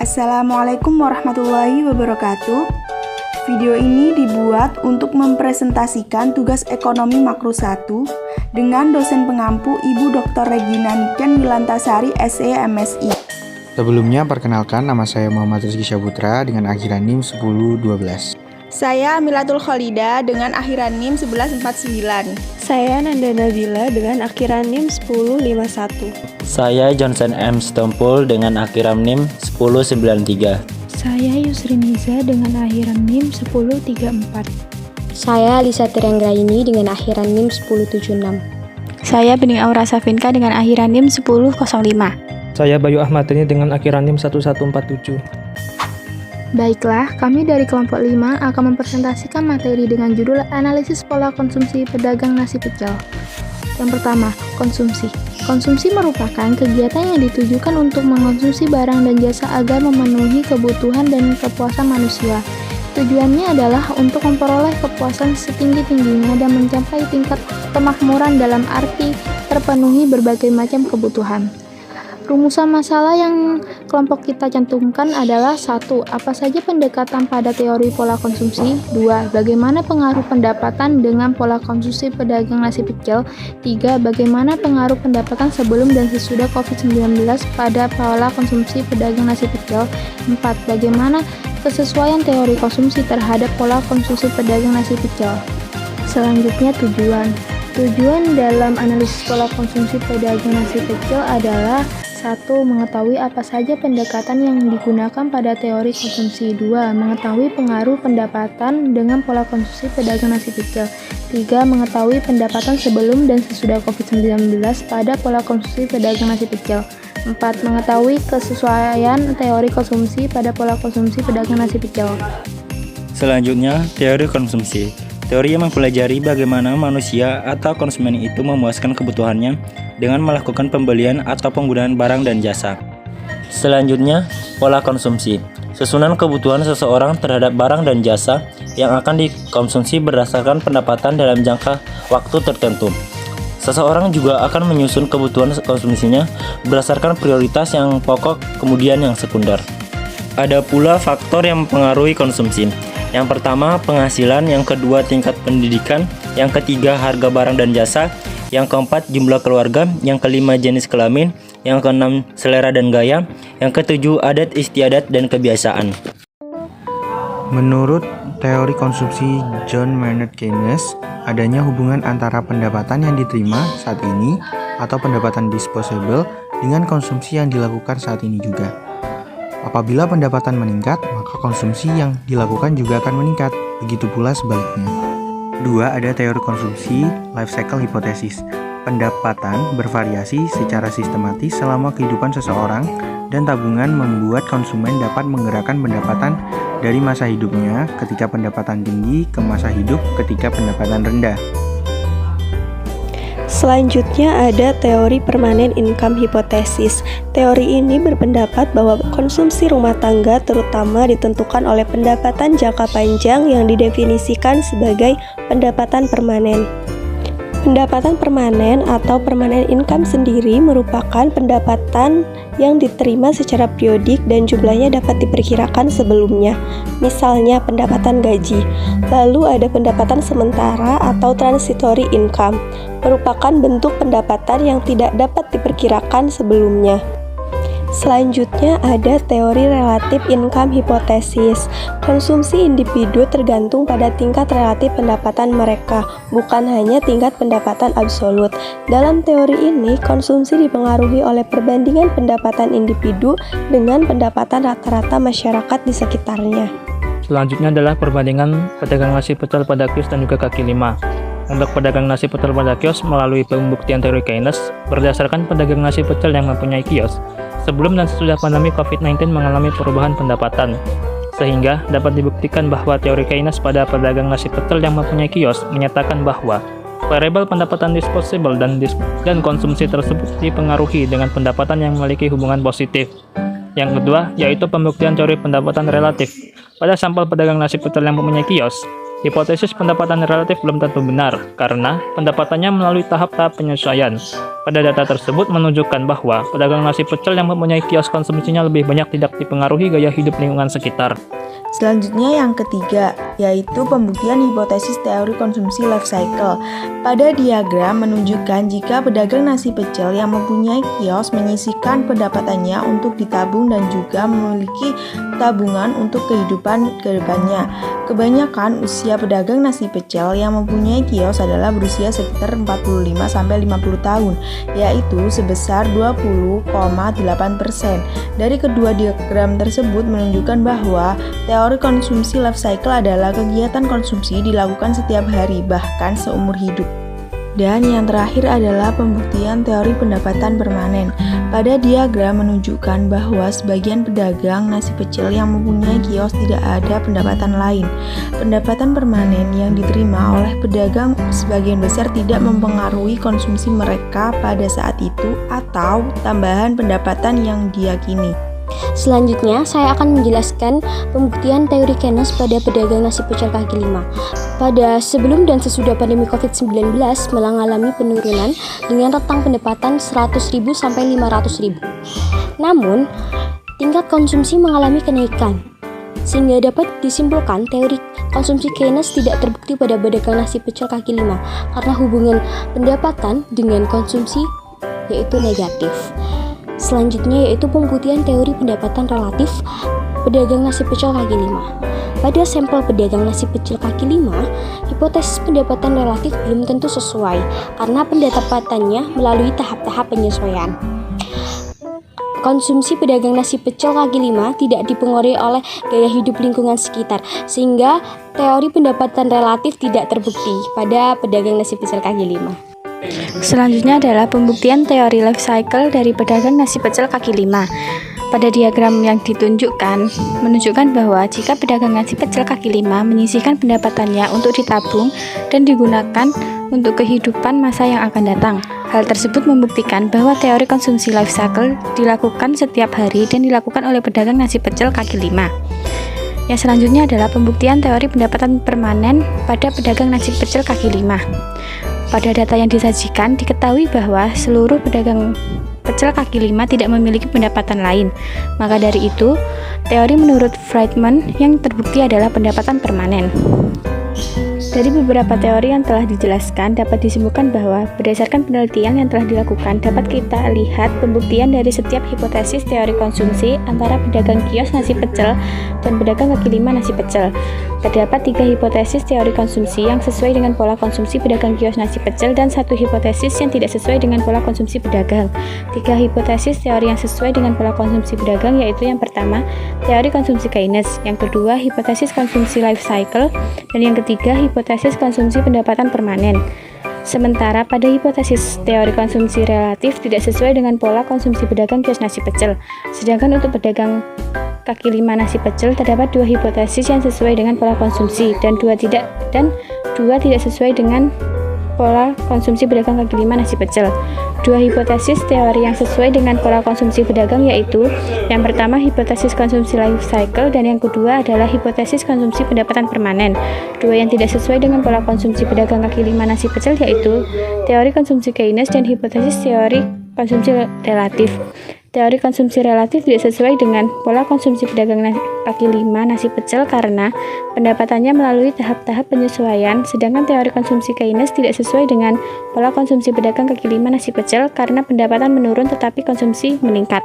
Assalamualaikum warahmatullahi wabarakatuh. Video ini dibuat untuk mempresentasikan tugas ekonomi makro 1 dengan dosen pengampu Ibu Dr. Regina Niken Wilantasari SE MSI. Sebelumnya perkenalkan, nama saya Muhammad Rizky Syaputra dengan akhiran NIM 1012. Saya Milatul Khalida dengan akhiran NIM 1149. Saya Nanda Nabila dengan akhiran NIM 1051. Saya Johnson M. Stompul dengan akhiran NIM 1093. Saya Yusri Niza dengan akhiran NIM 1034. Saya Lisa Tirenggraini dengan akhiran NIM 1076. Saya Bening Aura Safinka dengan akhiran NIM 1005. Saya Bayu Ahmad ini dengan akhiran NIM 1147. Baiklah, kami dari kelompok 5 akan mempresentasikan materi dengan judul Analisis Pola Konsumsi Pedagang Nasi Pecel. Yang pertama, konsumsi. Konsumsi merupakan kegiatan yang ditujukan untuk mengonsumsi barang dan jasa agar memenuhi kebutuhan dan kepuasan manusia. Tujuannya adalah untuk memperoleh kepuasan setinggi-tingginya dan mencapai tingkat kemakmuran dalam arti terpenuhi berbagai macam kebutuhan. Rumusan masalah yang kelompok kita cantumkan adalah 1. Apa saja pendekatan pada teori pola konsumsi? 2. Bagaimana pengaruh pendapatan dengan pola konsumsi pedagang nasi pecel? 3. Bagaimana pengaruh pendapatan sebelum dan sesudah COVID-19 pada pola konsumsi pedagang nasi pecel? 4. Bagaimana kesesuaian teori konsumsi terhadap pola konsumsi pedagang nasi pecel? Selanjutnya tujuan. Tujuan dalam analisis pola konsumsi pedagang nasi pecel adalah 1. Mengetahui apa saja pendekatan yang digunakan pada teori konsumsi. 2. Mengetahui pengaruh pendapatan dengan pola konsumsi pedagang nasi pecel. 3. Mengetahui pendapatan sebelum dan sesudah COVID-19 pada pola konsumsi pedagang nasi pecel. 4. Mengetahui kesesuaian teori konsumsi pada pola konsumsi pedagang nasi pecel. Selanjutnya, teori konsumsi. Teori yang mempelajari bagaimana manusia atau konsumen itu memuaskan kebutuhannya dengan melakukan pembelian atau penggunaan barang dan jasa. Selanjutnya, pola konsumsi. Susunan kebutuhan seseorang terhadap barang dan jasa yang akan dikonsumsi berdasarkan pendapatan dalam jangka waktu tertentu. Seseorang juga akan menyusun kebutuhan konsumsinya berdasarkan prioritas yang pokok kemudian yang sekunder. Ada pula faktor yang mempengaruhi konsumsi. Yang pertama, penghasilan. Yang kedua, tingkat pendidikan. Yang ketiga, harga barang dan jasa. Yang keempat, jumlah keluarga. Yang kelima, jenis kelamin. Yang keenam, selera dan gaya. Yang ketujuh, adat istiadat dan kebiasaan. Menurut teori konsumsi John Maynard Keynes, adanya hubungan antara pendapatan yang diterima saat ini atau pendapatan disposable dengan konsumsi yang dilakukan saat ini juga. Apabila pendapatan meningkat, maka konsumsi yang dilakukan juga akan meningkat. Begitu pula sebaliknya. 2. Ada teori konsumsi life cycle hypothesis. Pendapatan bervariasi secara sistematis selama kehidupan seseorang dan tabungan membuat konsumen dapat menggerakkan pendapatan dari masa hidupnya ketika pendapatan tinggi ke masa hidup ketika pendapatan rendah. Selanjutnya ada teori permanent income hypothesis. Teori ini berpendapat bahwa konsumsi rumah tangga terutama ditentukan oleh pendapatan jangka panjang yang didefinisikan sebagai pendapatan permanen. Pendapatan permanen atau permanent income sendiri merupakan pendapatan yang diterima secara periodik dan jumlahnya dapat diperkirakan sebelumnya. Misalnya pendapatan gaji. Lalu ada pendapatan sementara atau transitory income, merupakan bentuk pendapatan yang tidak dapat diperkirakan sebelumnya. Selanjutnya ada teori relative income hypothesis. Konsumsi individu tergantung pada tingkat relatif pendapatan mereka, bukan hanya tingkat pendapatan absolut. Dalam teori ini, konsumsi dipengaruhi oleh perbandingan pendapatan individu dengan pendapatan rata-rata masyarakat di sekitarnya. Selanjutnya adalah perbandingan pedagang nasi pecel pada kios dan juga kaki lima. Untuk pedagang nasi pecel pada kios melalui pembuktian teori Keynes, berdasarkan pedagang nasi pecel yang mempunyai kios, sebelum dan sesudah pandemi COVID-19 mengalami perubahan pendapatan, sehingga dapat dibuktikan bahwa teori Keynes pada pedagang nasi pecel yang mempunyai kios menyatakan bahwa variabel pendapatan disposable dan konsumsi tersebut dipengaruhi dengan pendapatan yang memiliki hubungan positif. Yang kedua, yaitu pembuktian teori pendapatan relatif. Pada sampel pedagang nasi pecel yang mempunyai kios, Hipotesis pendapatan relatif belum tentu benar, karena pendapatannya melalui tahap-tahap penyesuaian. Pada data tersebut menunjukkan bahwa pedagang nasi pecel yang mempunyai kios konsumsinya lebih banyak tidak dipengaruhi gaya hidup lingkungan sekitar. Selanjutnya yang ketiga, yaitu pembuktian hipotesis teori konsumsi life cycle. Pada diagram menunjukkan jika pedagang nasi pecel yang mempunyai kios menyisihkan pendapatannya untuk ditabung dan juga memiliki tabungan untuk kehidupan ke depannya. Kebanyakan usia pedagang nasi pecel yang mempunyai kios adalah berusia sekitar 45-50 tahun, yaitu sebesar 20,8%. Dari kedua diagram tersebut menunjukkan bahwa teori konsumsi life cycle adalah kegiatan konsumsi dilakukan setiap hari, bahkan seumur hidup. Dan yang terakhir adalah pembuktian teori pendapatan permanen. Pada diagram menunjukkan bahwa sebagian pedagang nasi pecel yang mempunyai kios tidak ada pendapatan lain. Pendapatan permanen yang diterima oleh pedagang sebagian besar tidak mempengaruhi konsumsi mereka pada saat itu atau tambahan pendapatan yang diyakini. Selanjutnya, saya akan menjelaskan pembuktian teori Keynes pada pedagang nasi pecel kaki lima. Pada sebelum dan sesudah pandemi COVID-19 mengalami penurunan dengan rentang pendapatan 100.000 sampai 500.000. Namun, tingkat konsumsi mengalami kenaikan. Sehingga dapat disimpulkan teori konsumsi Keynes tidak terbukti pada pedagang nasi pecel kaki lima karena hubungan pendapatan dengan konsumsi yaitu negatif. Selanjutnya yaitu pembuktian teori pendapatan relatif pedagang nasi pecel kaki lima. Pada sampel pedagang nasi pecel kaki lima, hipotesis pendapatan relatif belum tentu sesuai karena pendapatannya melalui tahap-tahap penyesuaian. Konsumsi pedagang nasi pecel kaki lima tidak dipengaruhi oleh gaya hidup lingkungan sekitar, sehingga teori pendapatan relatif tidak terbukti pada pedagang nasi pecel kaki lima. Selanjutnya adalah pembuktian teori life cycle dari pedagang nasi pecel kaki lima. Pada diagram yang ditunjukkan, menunjukkan bahwa jika pedagang nasi pecel kaki lima menyisihkan pendapatannya untuk ditabung dan digunakan untuk kehidupan masa yang akan datang. Hal tersebut membuktikan bahwa teori konsumsi life cycle dilakukan setiap hari dan dilakukan oleh pedagang nasi pecel kaki lima. Yang selanjutnya adalah pembuktian teori pendapatan permanen pada pedagang nasi pecel kaki lima. Pada data yang disajikan, diketahui bahwa seluruh pedagang pecel kaki lima tidak memiliki pendapatan lain. Maka dari itu, teori menurut Friedman yang terbukti adalah pendapatan permanen. Dari beberapa teori yang telah dijelaskan, dapat disimpulkan bahwa berdasarkan penelitian yang telah dilakukan, dapat kita lihat pembuktian dari setiap hipotesis teori konsumsi antara pedagang kios nasi pecel dan pedagang kaki lima nasi pecel. Terdapat 3 hipotesis teori konsumsi yang sesuai dengan pola konsumsi pedagang kios nasi pecel dan 1 hipotesis yang tidak sesuai dengan pola konsumsi pedagang. 3 hipotesis teori yang sesuai dengan pola konsumsi pedagang yaitu yang pertama, teori konsumsi Keynes, yang kedua, hipotesis konsumsi life cycle, dan yang ketiga, hipotesis konsumsi pendapatan permanen. Sementara pada hipotesis teori konsumsi relatif tidak sesuai dengan pola konsumsi pedagang kios nasi pecel. Sedangkan untuk pedagang kaki lima nasi pecel terdapat 2 hipotesis yang sesuai dengan pola konsumsi dan dua tidak sesuai dengan pola konsumsi pedagang kaki lima nasi pecel. 2 hipotesis teori yang sesuai dengan pola konsumsi pedagang yaitu yang pertama hipotesis konsumsi life cycle dan yang kedua adalah hipotesis konsumsi pendapatan permanen. 2 yang tidak sesuai dengan pola konsumsi pedagang kaki lima nasi pecel yaitu teori konsumsi Keynes dan hipotesis teori konsumsi relatif. Teori konsumsi relatif tidak sesuai dengan pola konsumsi pedagang kaki lima nasi pecel karena pendapatannya melalui tahap-tahap penyesuaian, sedangkan teori konsumsi Keynes tidak sesuai dengan pola konsumsi pedagang kaki lima nasi pecel karena pendapatan menurun tetapi konsumsi meningkat.